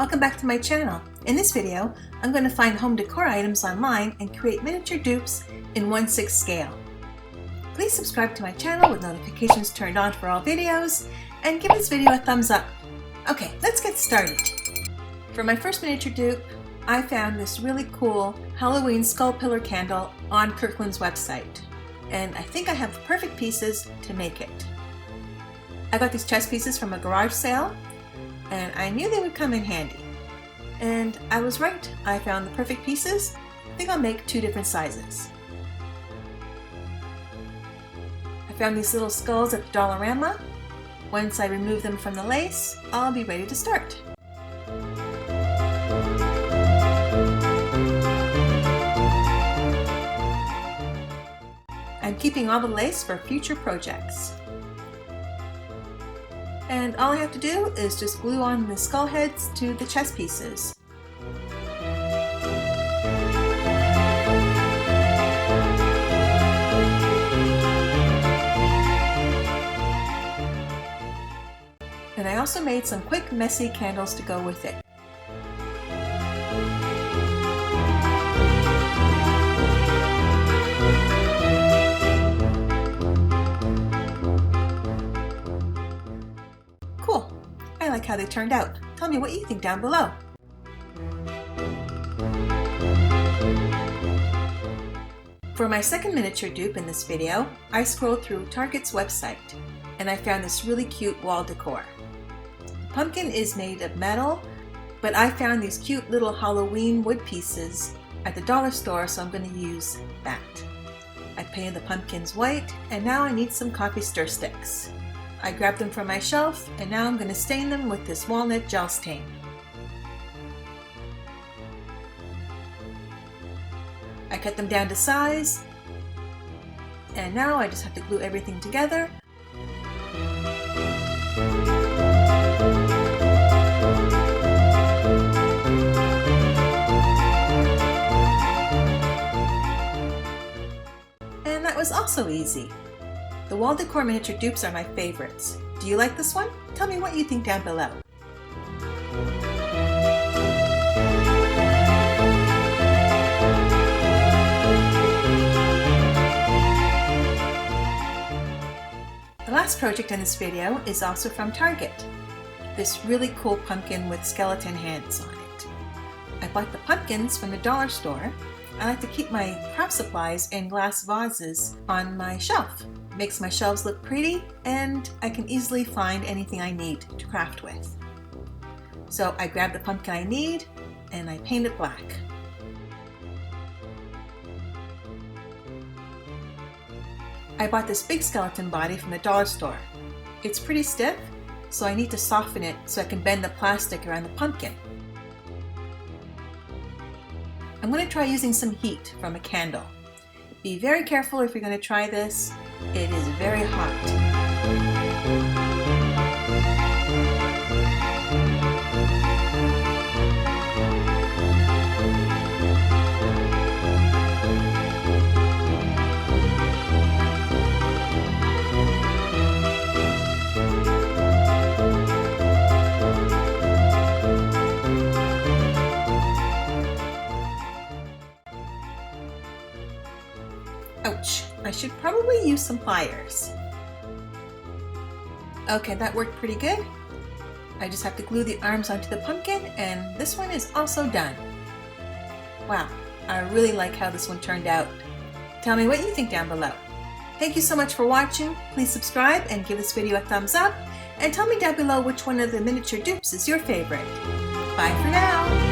Welcome back to my channel. In this video, I'm going to find home decor items online and create miniature dupes in 1/6 scale. Please subscribe to my channel with notifications turned on for all videos, and give this video a thumbs up. Okay, let's get started. For my first miniature dupe, I found this really cool Halloween skull pillar candle on Kirkland's website, and I think I have the perfect pieces to make it. I got these chess pieces from a garage sale, and I knew they would come in handy. And I was right, I found the perfect pieces. I think I'll make 2 different sizes. I found these little skulls at the Dollarama. Once I remove them from the lace, I'll be ready to start. I'm keeping all the lace for future projects. And all I have to do is just glue on the skull heads to the chess pieces. And I also made some quick, messy candles to go with it. Cool! I like how they turned out. Tell me what you think down below. For my second miniature dupe in this video, I scrolled through Target's website and I found this really cute wall decor. The pumpkin is made of metal, but I found these cute little Halloween wood pieces at the dollar store, so I'm going to use that. I painted the pumpkins white, and now I need some coffee stir sticks. I grabbed them from my shelf, and now I'm going to stain them with this walnut gel stain. I cut them down to size, and now I just have to glue everything together. And that was also easy. The wall decor miniature dupes are my favorites. Do you like this one? Tell me what you think down below. The last project in this video is also from Target. This really cool pumpkin with skeleton hands on it. I bought the pumpkins from the dollar store. I like to keep my craft supplies in glass vases on my shelf. It makes my shelves look pretty, and I can easily find anything I need to craft with. So I grabbed the pumpkin I need and I paint it black. I bought this big skeleton body from the dollar store. It's pretty stiff, so I need to soften it so I can bend the plastic around the pumpkin. I'm going to try using some heat from a candle. Be very careful if you're going to try this. It is very hot. Ouch, I should probably use some pliers. Okay, that worked pretty good. I just have to glue the arms onto the pumpkin, and this one is also done. Wow, I really like how this one turned out. Tell me what you think down below. Thank you so much for watching. Please subscribe and give this video a thumbs up, and tell me down below which one of the miniature dupes is your favorite. Bye for now!